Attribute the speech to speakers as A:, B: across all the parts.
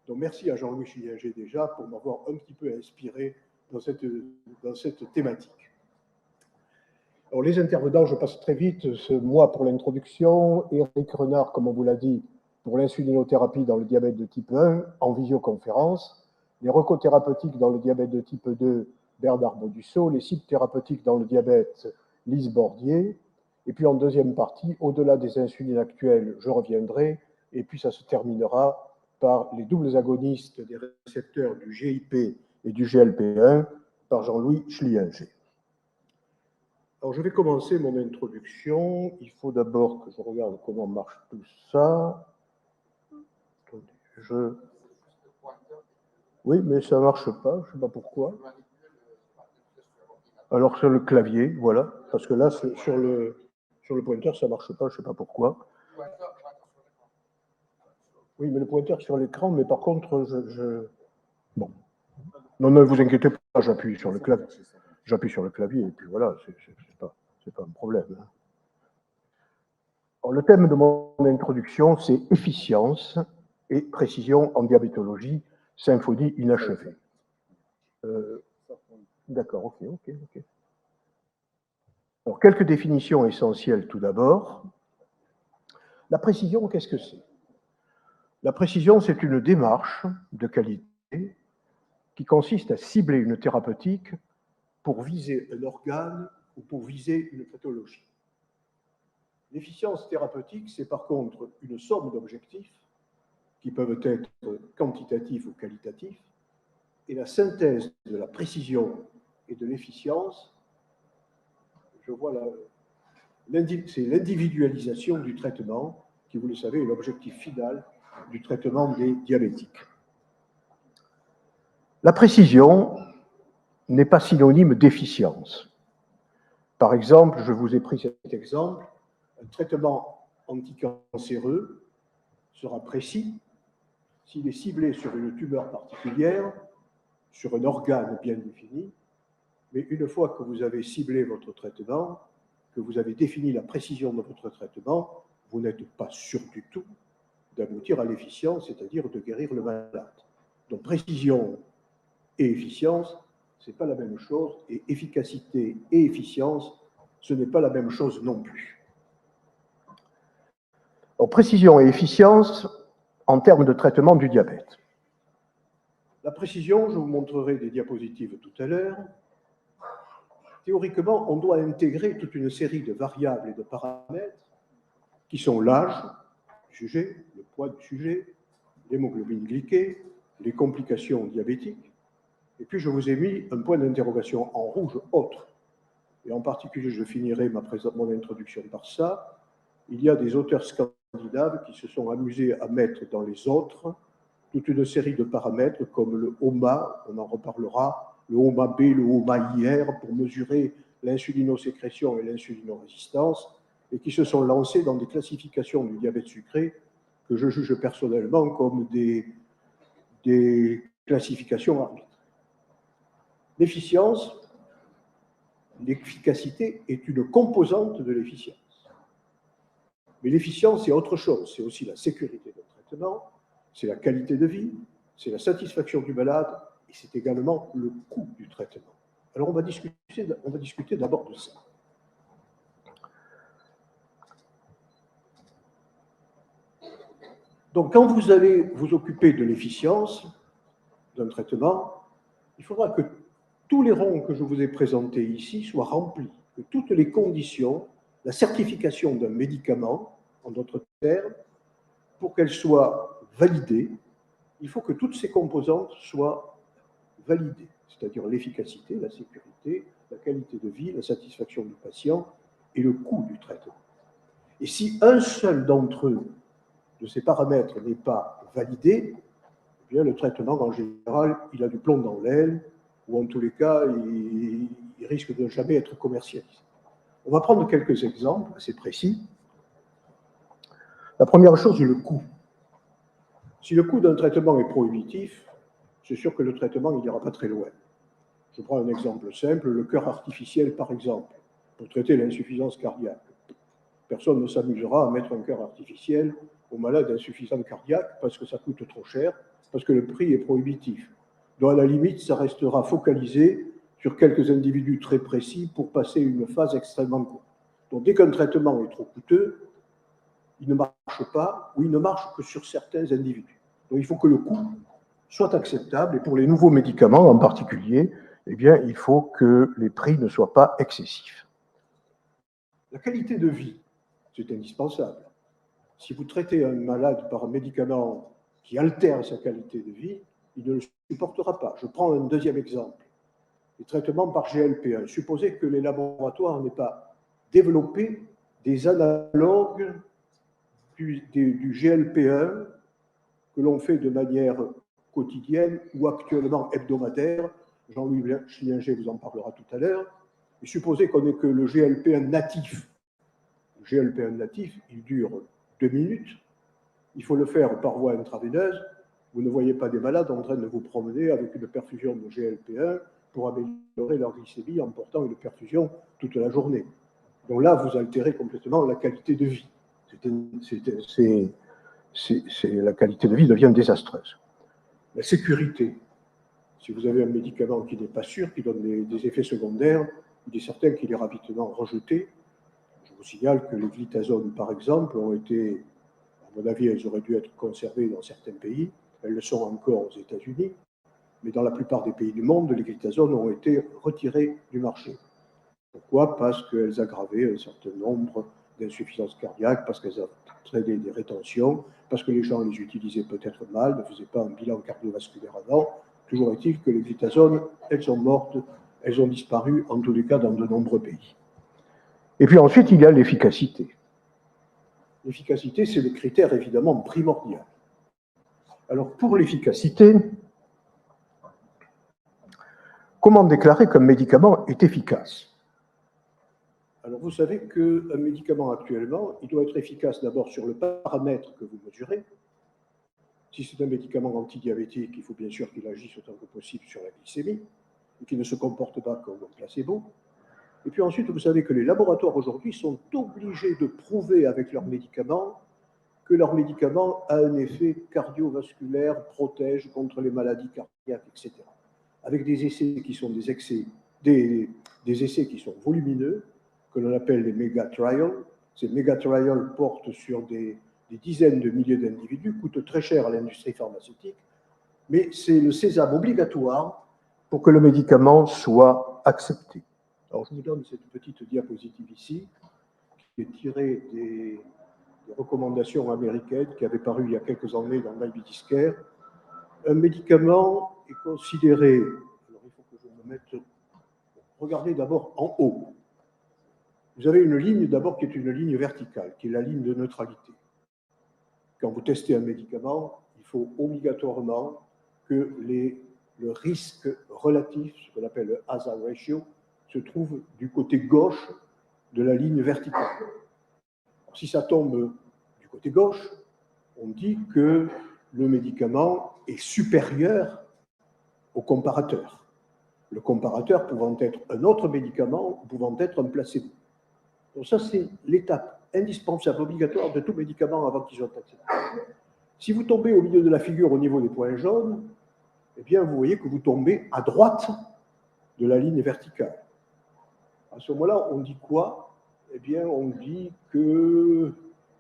A: Donc merci à Jean-Louis Schillinger déjà pour m'avoir un petit peu inspiré dans cette thématique. Alors les intervenants, je passe très vite, moi pour l'introduction, Éric Renard, comme on vous l'a dit, pour l'insulinothérapie dans le diabète de type 1 en visioconférence, les recos thérapeutiques dans le diabète de type 2, Bernard Baudusseau, les cibles thérapeutiques dans le diabète, Lise Bordier, et puis en deuxième partie, au-delà des insulines actuelles, je reviendrai, et puis ça se terminera par les doubles agonistes des récepteurs du GIP et du GLP1 par Jean-Louis Schillinger. Alors, je vais commencer mon introduction. Il faut d'abord que je regarde comment marche tout ça. Attendez, Oui, mais ça ne marche pas, je ne sais pas pourquoi. Alors, sur le clavier, voilà, parce que là, sur le pointeur, ça ne marche pas, je ne sais pas pourquoi. Oui, mais le pointeur sur l'écran, mais par contre, Bon. Non, ne vous inquiétez pas, j'appuie sur le clavier. J'appuie sur le clavier, et puis voilà, c'est pas un problème. Alors, le thème de mon introduction, c'est efficience et précision en diabétologie, symphonie inachevée. D'accord, ok. Alors, quelques définitions essentielles tout d'abord. La précision, qu'est-ce que c'est? La précision, c'est une démarche de qualité qui consiste à cibler une thérapeutique pour viser un organe ou pour viser une pathologie. L'efficience thérapeutique, c'est par contre une somme d'objectifs qui peuvent être quantitatifs ou qualitatifs, et la synthèse de la précision et de l'efficience, je vois là, c'est l'individualisation du traitement qui, vous le savez, est l'objectif final du traitement des diabétiques. La précision n'est pas synonyme d'efficience. Par exemple, je vous ai pris cet exemple, un traitement anticancéreux sera précis s'il est ciblé sur une tumeur particulière, sur un organe bien défini, mais une fois que vous avez ciblé votre traitement, que vous avez défini la précision de votre traitement, vous n'êtes pas sûr du tout d'aboutir à l'efficience, c'est-à-dire de guérir le malade. Donc précision et efficience, ce n'est pas la même chose, et efficacité et efficience, ce n'est pas la même chose non plus. Alors, précision et efficience en termes de traitement du diabète. La précision, je vous montrerai des diapositives tout à l'heure. Théoriquement, on doit intégrer toute une série de variables et de paramètres qui sont l'âge du sujet, le poids du sujet, l'hémoglobine glyquée, les complications diabétiques. Et puis, je vous ai mis un point d'interrogation en rouge autre. Et en particulier, je finirai mon introduction par ça. Il y a des auteurs scandinaves qui se sont amusés à mettre dans les autres toute une série de paramètres comme le HOMA, on en reparlera, le HOMA-B, le HOMA-IR pour mesurer l'insulinosécrétion et l'insulinorésistance, et qui se sont lancés dans des classifications du diabète sucré que je juge personnellement comme des classifications arbitraires. L'efficience, l'efficacité est une composante de l'efficience. Mais l'efficience, c'est autre chose. C'est aussi la sécurité de traitement, c'est la qualité de vie, c'est la satisfaction du malade, et c'est également le coût du traitement. Alors, on va discuter d'abord de ça. Donc, quand vous allez vous occuper de l'efficience d'un traitement, il faudra que tous les ronds que je vous ai présentés ici soient remplis, que toutes les conditions, la certification d'un médicament, en d'autres termes, pour qu'elle soit validée, il faut que toutes ces composantes soient validées, c'est-à-dire l'efficacité, la sécurité, la qualité de vie, la satisfaction du patient et le coût du traitement. Et si un seul d'entre eux, de ces paramètres, n'est pas validé, eh bien, le traitement, en général, il a du plomb dans l'aile, ou en tous les cas, il risque de ne jamais être commercialisé. On va prendre quelques exemples assez précis. La première chose, c'est le coût. Si le coût d'un traitement est prohibitif, c'est sûr que le traitement n'ira pas très loin. Je prends un exemple simple, le cœur artificiel par exemple, pour traiter l'insuffisance cardiaque. Personne ne s'amusera à mettre un cœur artificiel aux malades insuffisants cardiaques parce que ça coûte trop cher parce que le prix est prohibitif. Donc, à la limite, ça restera focalisé sur quelques individus très précis pour passer une phase extrêmement courte. Donc, dès qu'un traitement est trop coûteux, il ne marche pas ou il ne marche que sur certains individus. Donc, il faut que le coût soit acceptable et pour les nouveaux médicaments en particulier, eh bien, il faut que les prix ne soient pas excessifs. La qualité de vie, c'est indispensable. Si vous traitez un malade par un médicament qui altère sa qualité de vie, il ne le supportera pas. Je prends un deuxième exemple. Les traitements par GLP-1. Supposez que les laboratoires n'aient pas développé des analogues du GLP-1 que l'on fait de manière quotidienne ou actuellement hebdomadaire. Jean-Louis Schlinger vous en parlera tout à l'heure. Et supposez qu'on n'ait que le GLP-1 natif. Le GLP-1 natif, il dure 2 minutes. Il faut le faire par voie intraveineuse. Vous ne voyez pas des malades en train de vous promener avec une perfusion de GLP-1 pour améliorer leur glycémie en portant une perfusion toute la journée. Donc là, vous altérez complètement la qualité de vie. La qualité de vie devient désastreuse. La sécurité. Si vous avez un médicament qui n'est pas sûr, qui donne des effets secondaires, il est certain qu'il est rapidement rejeté. Je vous signale que les glitazones, par exemple, ont été, à mon avis, elles auraient dû être conservées dans certains pays. Elles le sont encore aux États-Unis. Mais dans la plupart des pays du monde, les glitazones ont été retirées du marché. Pourquoi? Parce qu'elles aggravaient un certain nombre d'insuffisances cardiaques, parce qu'elles entraînaient des rétentions, parce que les gens les utilisaient peut-être mal, ne faisaient pas un bilan cardiovasculaire avant. Toujours est-il que les glitazones, elles sont mortes, elles ont disparu, en tous les cas, dans de nombreux pays. Et puis ensuite, il y a l'efficacité. L'efficacité, c'est le critère évidemment primordial. Alors, pour l'efficacité, comment déclarer qu'un médicament est efficace? Alors, vous savez qu'un médicament actuellement, il doit être efficace d'abord sur le paramètre que vous mesurez. Si c'est un médicament antidiabétique, il faut bien sûr qu'il agisse autant que possible sur la glycémie et qu'il ne se comporte pas comme un placebo. Et puis ensuite, vous savez que les laboratoires aujourd'hui sont obligés de prouver avec leurs médicaments que leur médicament a un effet cardiovasculaire, protège contre les maladies cardiaques, etc. Avec des essais qui sont des essais qui sont volumineux, que l'on appelle les méga-trials. Ces méga-trials portent sur des dizaines de milliers d'individus, coûtent très cher à l'industrie pharmaceutique, mais c'est le sésame obligatoire pour que le médicament soit accepté. Alors, je vous donne cette petite diapositive ici, qui est tirée des recommandations américaines qui avaient paru il y a quelques années dans Diabetes Care. Un médicament est considéré, alors il faut que je me mette, regardez d'abord en haut. Vous avez une ligne d'abord qui est une ligne verticale, qui est la ligne de neutralité. Quand vous testez un médicament, il faut obligatoirement que le risque relatif, ce qu'on appelle le hazard ratio, se trouve du côté gauche de la ligne verticale. Alors, si ça tombe du côté gauche, on dit que le médicament est supérieur au comparateur. Le comparateur pouvant être un autre médicament, pouvant être un placebo. Donc ça, c'est l'étape indispensable, obligatoire de tout médicament avant qu'il soit accepté. Si vous tombez au milieu de la figure au niveau des points jaunes, eh bien, vous voyez que vous tombez à droite de la ligne verticale. À ce moment-là, on dit quoi? Eh bien, on dit qu'il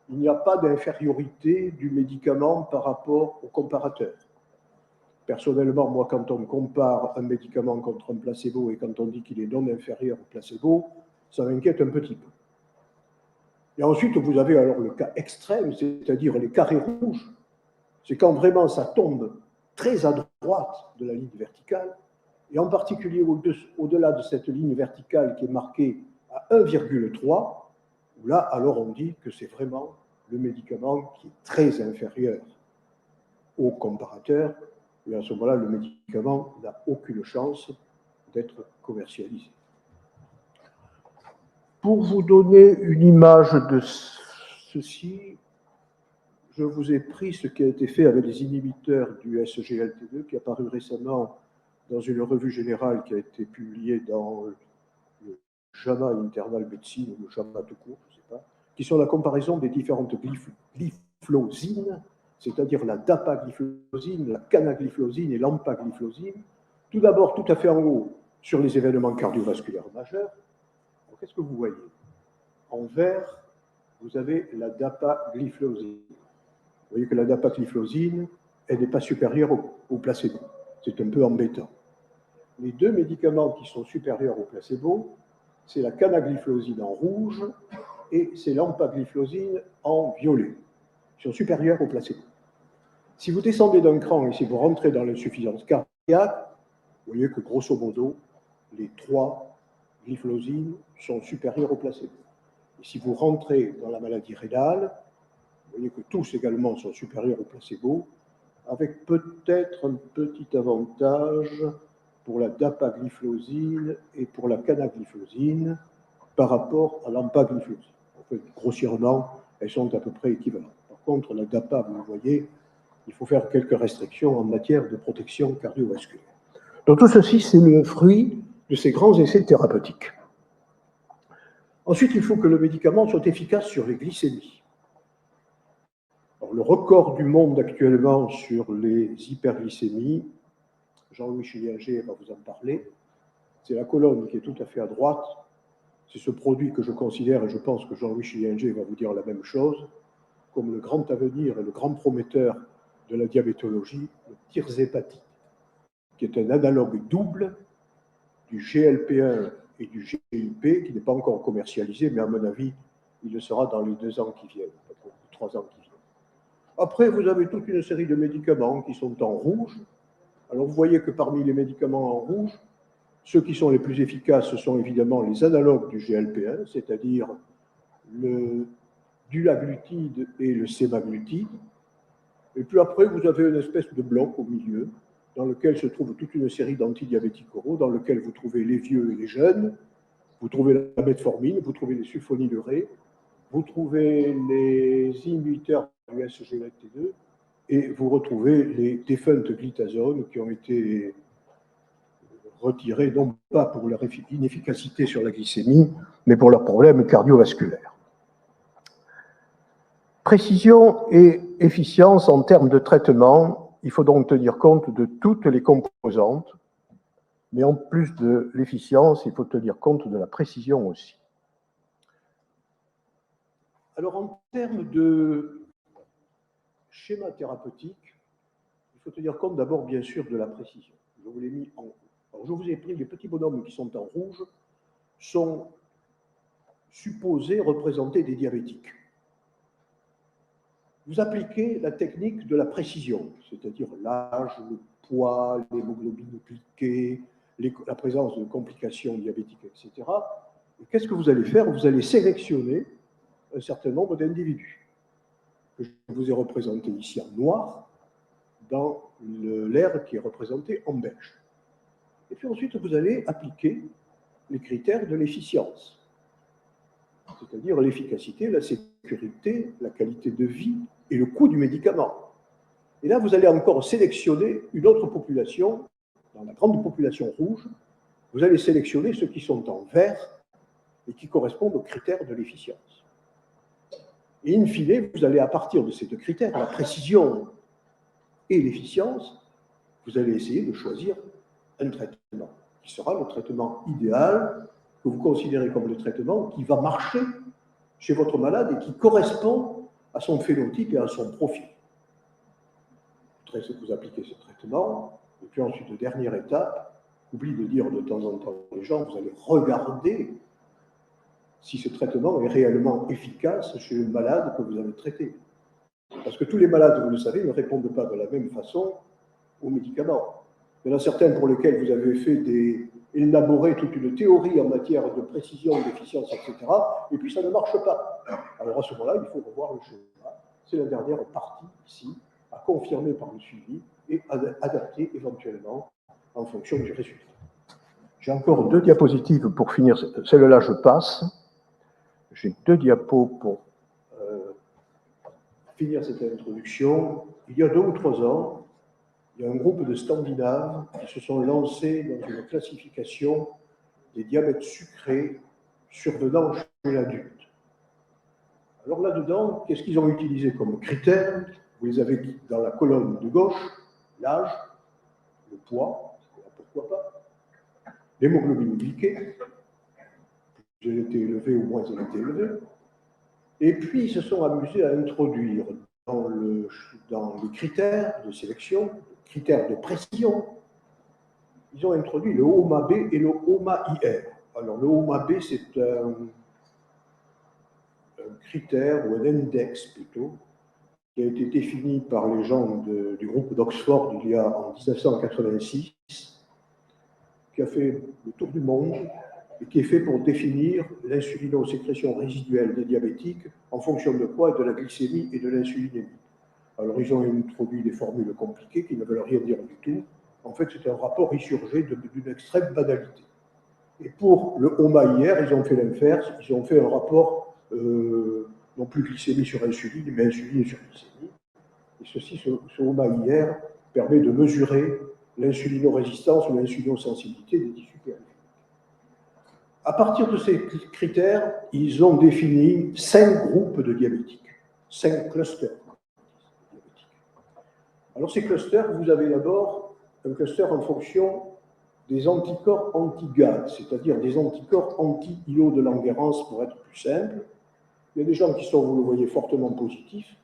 A: n'y a pas d'infériorité du médicament par rapport au comparateur. Personnellement, moi, quand on compare un médicament contre un placebo et quand on dit qu'il est non inférieur au placebo, ça m'inquiète un petit peu. Et ensuite, vous avez alors le cas extrême, c'est-à-dire les carrés rouges. C'est quand vraiment ça tombe très à droite de la ligne verticale, et en particulier au-delà de cette ligne verticale qui est marquée à 1,3, où là, alors on dit que c'est vraiment le médicament qui est très inférieur au comparateur, et à ce moment-là, le médicament n'a aucune chance d'être commercialisé. Pour vous donner une image de ceci, je vous ai pris ce qui a été fait avec les inhibiteurs du SGLT2, qui est apparu récemment dans une revue générale qui a été publiée dans le JAMA Internal Medicine, ou le JAMA tout court, je ne sais pas, qui sont la comparaison des différentes glyphosines c'est-à-dire la dapagliflozine, la canagliflozine et l'empagliflozine, tout d'abord tout à fait en haut sur les événements cardiovasculaires majeurs. Qu'est-ce que vous voyez? En vert, vous avez la dapagliflozine. Vous voyez que la dapagliflozine, elle n'est pas supérieure au placebo. C'est un peu embêtant. Les deux médicaments qui sont supérieurs au placebo, c'est la canagliflozine en rouge et c'est l'empagliflozine en violet. Ils sont supérieurs au placebo. Si vous descendez d'un cran et si vous rentrez dans l'insuffisance cardiaque, vous voyez que grosso modo, les trois glyphlosines sont supérieures au placebo. Et si vous rentrez dans la maladie rénale, vous voyez que tous également sont supérieurs au placebo, avec peut-être un petit avantage pour la dapagliflozine et pour la canagliflozine par rapport à l'empagliflozine. En fait, grossièrement, elles sont à peu près équivalentes. Par contre, la dapa, vous voyez, il faut faire quelques restrictions en matière de protection cardiovasculaire. Donc tout ceci, c'est le fruit de ces grands essais thérapeutiques. Ensuite, il faut que le médicament soit efficace sur les glycémies. Alors, le record du monde actuellement sur les hyperglycémies, Jean-Louis Schillinger va vous en parler, c'est la colonne qui est tout à fait à droite. C'est ce produit que je considère, et je pense que Jean-Louis Schillinger va vous dire la même chose, comme le grand avenir et le grand prometteur de la diabétologie, le tirzépatide, qui est un analogue double du GLP-1 et du GIP, qui n'est pas encore commercialisé, mais à mon avis, il le sera dans les 2 ans qui viennent, 3 ans qui viennent. Après, vous avez toute une série de médicaments qui sont en rouge. Alors, vous voyez que parmi les médicaments en rouge, ceux qui sont les plus efficaces, ce sont évidemment les analogues du GLP-1, c'est-à-dire le dulaglutide et le sémaglutide. Et puis après, vous avez une espèce de bloc au milieu, dans lequel se trouve toute une série d'antidiabétiques oraux, dans lequel vous trouvez les vieux et les jeunes, vous trouvez la metformine, vous trouvez les sulfonylurées, vous trouvez les inhibiteurs du SGLT2, et vous retrouvez les défuntes glitazones qui ont été retirés, non pas pour leur inefficacité sur la glycémie, mais pour leurs problèmes cardiovasculaires. Précision et efficience en termes de traitement, il faut donc tenir compte de toutes les composantes, mais en plus de l'efficience, il faut tenir compte de la précision aussi. Alors en termes de schéma thérapeutique, il faut tenir compte d'abord bien sûr de la précision. Je vous l'ai mis en haut. Alors, je vous ai pris les petits bonhommes qui sont en rouge, sont supposés représenter des diabétiques. Vous appliquez la technique de la précision, c'est-à-dire l'âge, le poids, l'hémoglobine glyquée, la présence de complications diabétiques, etc. Et qu'est-ce que vous allez faire? Vous allez sélectionner un certain nombre d'individus que je vous ai représentés ici en noir, dans l'aire qui est représenté en beige. Et puis ensuite, vous allez appliquer les critères de l'efficience, c'est-à-dire l'efficacité, la sécurité, la qualité de vie et le coût du médicament. Et là, vous allez encore sélectionner une autre population, dans la grande population rouge, vous allez sélectionner ceux qui sont en vert et qui correspondent aux critères de l'efficience. Et in fine, vous allez, à partir de ces deux critères, la précision et l'efficience, vous allez essayer de choisir un traitement qui sera le traitement idéal, que vous considérez comme le traitement qui va marcher chez votre malade et qui correspond à son phénotype et à son profil. Vous appliquez ce traitement, et puis ensuite, dernière étape, j'oublie de dire de temps en temps aux gens, vous allez regarder si ce traitement est réellement efficace chez le malade que vous avez traité. Parce que tous les malades, vous le savez, ne répondent pas de la même façon aux médicaments. Il y en a certains pour lesquels vous avez élaboré toute une théorie en matière de précision, d'efficience, etc. Et puis ça ne marche pas. Alors à ce moment-là, il faut revoir le schéma. C'est la dernière partie ici, à confirmer par le suivi et à adapter éventuellement en fonction du résultat. J'ai encore 2 diapositives pour finir. Celle-là, je passe. J'ai 2 diapos pour finir cette introduction. Il y a 2 ou 3 ans, il y a un groupe de Scandinaves qui se sont lancés dans une classification des diabètes sucrés survenant chez l'adulte. Alors là-dedans, qu'est-ce qu'ils ont utilisé comme critères? vous les avez dans la colonne de gauche, l'âge, le poids, pourquoi pas, l'hémoglobine glyquée, plus elle était élevée ou moins elle était élevée, et puis ils se sont amusés à introduire dans les critères de sélection, critères de précision, ils ont introduit le HOMA-B et le HOMA-IR. Alors le HOMA-B, c'est un critère ou un index plutôt, qui a été défini par les gens du groupe d'Oxford il y a en 1986, qui a fait le tour du monde et qui est fait pour définir l'insulinosécrétion résiduelle des diabétiques en fonction de quoi? De la glycémie et de l'insulinémie. Alors ils ont introduit des formules compliquées qui ne veulent rien dire du tout. En fait, c'est un rapport insurgé d'une extrême banalité. Et pour le HOMA-IR, ils ont fait l'inverse, ils ont fait un rapport non plus glycémie sur insuline, mais insuline sur glycémie. Et ce HOMA-IR permet de mesurer l'insulinorésistance ou l'insulinosensibilité des tissus périphériques. À partir de ces critères, ils ont défini 5 groupes de diabétiques, 5 clusters diabétiques. Alors ces clusters, vous avez d'abord un cluster en fonction des anticorps anti-GAD, c'est-à-dire des anticorps anti-îlot de Langerhans, pour être plus simple. Il y a des gens qui sont, vous le voyez, fortement positifs.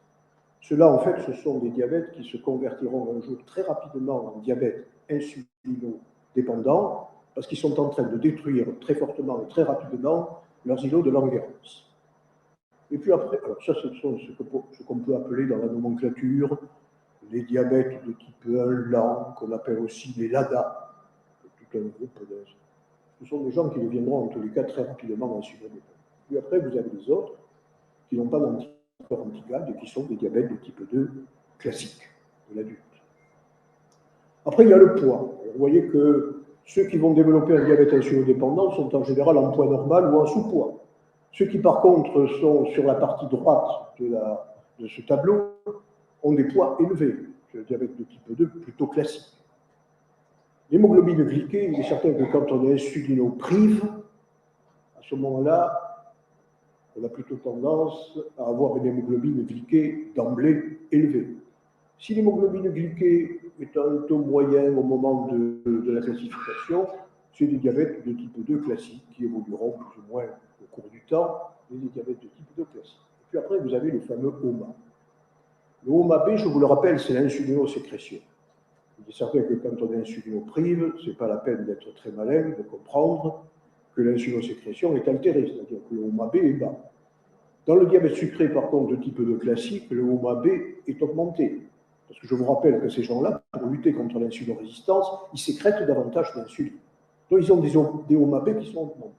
A: Ceux-là, en fait, ce sont des diabètes qui se convertiront un jour très rapidement en diabète insulino-dépendant, parce qu'ils sont en train de détruire très fortement et très rapidement leurs îlots de Langerhans. Et puis après, alors ça, ce sont ce qu'on peut appeler dans la nomenclature les diabètes de type 1 lent, qu'on appelle aussi les LADA. Tout un groupe de... Ce sont des gens qui deviendront en tous les cas très rapidement insulino-dépendants. Puis après, vous avez les autres qui n'ont pas d'anticorps anti-GAD et qui sont des diabètes de type 2 classiques de l'adulte. Après, il y a le poids. Vous voyez que ceux qui vont développer un diabète insulino-dépendant sont en général en poids normal ou en sous-poids. Ceux qui, par contre, sont sur la partie droite de ce tableau ont des poids élevés. C'est le diabète de type 2 plutôt classique. L'hémoglobine glyquée, il est certain que quand on est insulinoprive, à ce moment-là, on a plutôt tendance à avoir une hémoglobine glyquée d'emblée élevée. Si l'hémoglobine glyquée est un taux moyen au moment de la classification, c'est des diabètes de type 2 classiques qui évolueront plus ou moins au cours du temps, mais des diabètes de type 2 classiques. Et puis après, vous avez le fameux HOMA. Le HOMA-B, je vous le rappelle, c'est l'insulinosécrétion. Il est certain que quand on est insulinoprive, ce n'est pas la peine d'être très malin, de comprendre que l'insulinosécrétion est altérée, c'est-à-dire que le HOMA-B est bas. Dans le diabète sucré, par contre, de type 2 classique, le HOMA-B est augmenté. Parce que je vous rappelle que ces gens-là, pour lutter contre l'insulinorésistance, ils sécrètent davantage d'insuline. Donc ils ont des HOMA-B qui sont augmentés.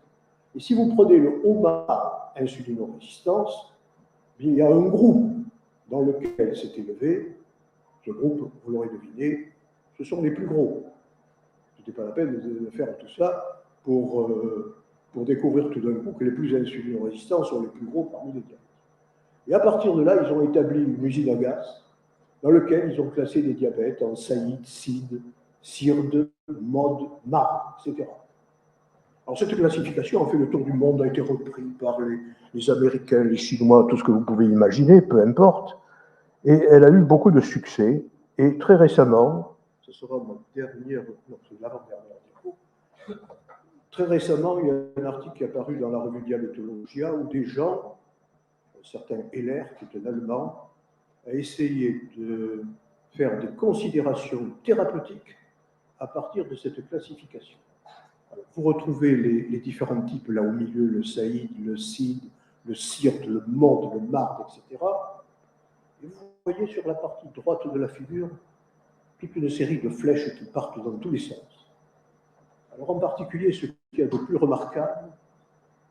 A: Et si vous prenez le HOMA insulinorésistance, il y a un groupe dans lequel c'est élevé. Ce groupe, vous l'aurez deviné, ce sont les plus gros. Ce n'était pas la peine de faire tout ça pour découvrir tout d'un coup que les plus insulinorésistants sont les plus gros parmi les diabètes. Et à partir de là, ils ont établi une usine à gaz dans laquelle ils ont classé des diabètes en SAID, SID, SIRD, MOD, MAR, etc. Alors cette classification a fait le tour du monde, a été repris par les Américains, les Chinois, tout ce que vous pouvez imaginer, peu importe. Et elle a eu beaucoup de succès. Et très récemment, ce sera ma dernière, non, c'est l'avant-dernière diapo. Très récemment, il y a un article qui est apparu dans la revue Diabétologia où des gens, un certain Heller, qui est un Allemand, a essayé de faire des considérations thérapeutiques à partir de cette classification. Alors, vous retrouvez les différents types là au milieu, le SAID, le SID, le SIRT, le MOD, le MARD, etc. Et vous voyez sur la partie droite de la figure toute une série de flèches qui partent dans tous les sens. Alors en particulier, ce qui est de plus remarquable,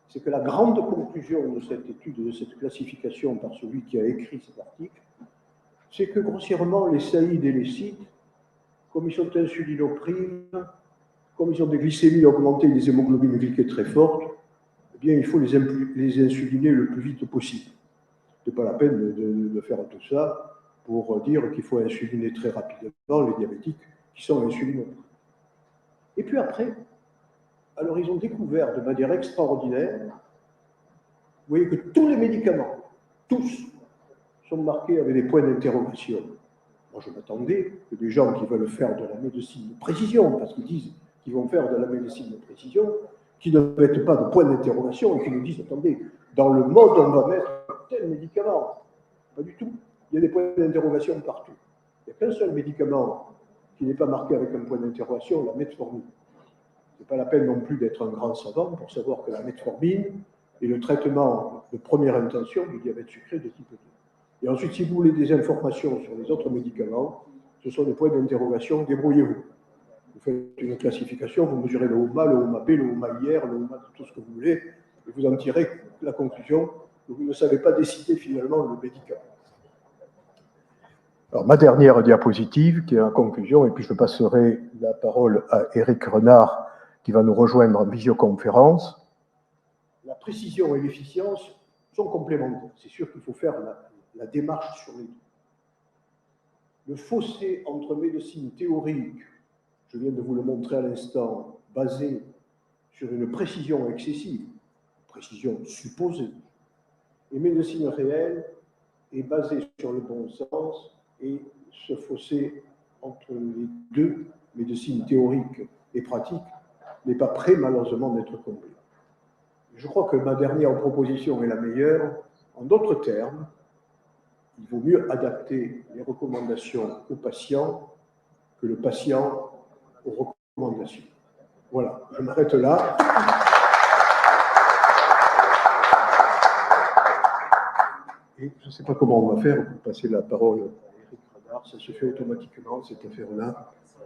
A: c'est que la grande conclusion de cette étude, de cette classification par celui qui a écrit cet article, c'est que grossièrement, les SAID et les SID, comme ils sont insulinoprimes, comme ils ont des glycémies augmentées et des hémoglobines glyquées très fortes, eh bien, il faut les insuliner le plus vite possible. Ce n'est pas la peine de faire tout ça pour dire qu'il faut insuliner très rapidement les diabétiques qui sont insulinoprimes. Et puis après, alors ils ont découvert de manière extraordinaire, vous voyez que tous les médicaments, tous, sont marqués avec des points d'interrogation. Moi, je m'attendais que des gens qui veulent faire de la médecine de précision, parce qu'ils disent qu'ils vont faire de la médecine de précision, qui ne mettent pas de points d'interrogation et qui nous disent, attendez, dans le mode, on va mettre tel médicament. Pas du tout. Il y a des points d'interrogation partout. Il n'y a qu'un seul médicament qui n'est pas marqué avec un point d'interrogation, la metformine. Ce n'est pas la peine non plus d'être un grand savant pour savoir que la metformine est le traitement de première intention du diabète sucré de type 2. Et ensuite, si vous voulez des informations sur les autres médicaments, ce sont des points d'interrogation, débrouillez-vous. Vous faites une classification, vous mesurez le HOMA, le HOMA B, le HOMA IR, le HOMA de tout ce que vous voulez, et vous en tirez la conclusion que vous ne savez pas décider finalement le médicament. Alors, ma dernière diapositive, qui est la conclusion, et puis je passerai la parole à Éric Renard, qui va nous rejoindre en visioconférence. La précision et l'efficience sont complémentaires. C'est sûr qu'il faut faire la démarche sur les deux. Le fossé entre médecine théorique, je viens de vous le montrer à l'instant, basé sur une précision excessive, précision supposée, et médecine réelle est basé sur le bon sens, et ce fossé entre les deux, médecine théorique et pratique, n'est pas prêt malheureusement d'être comblé. Je crois que ma dernière proposition est la meilleure. En d'autres termes, il vaut mieux adapter les recommandations aux patients que le patient aux recommandations. Voilà, je m'arrête là. Et je ne sais pas comment on va faire pour passer la parole à Éric Renard. Ça se fait automatiquement, cette affaire-là.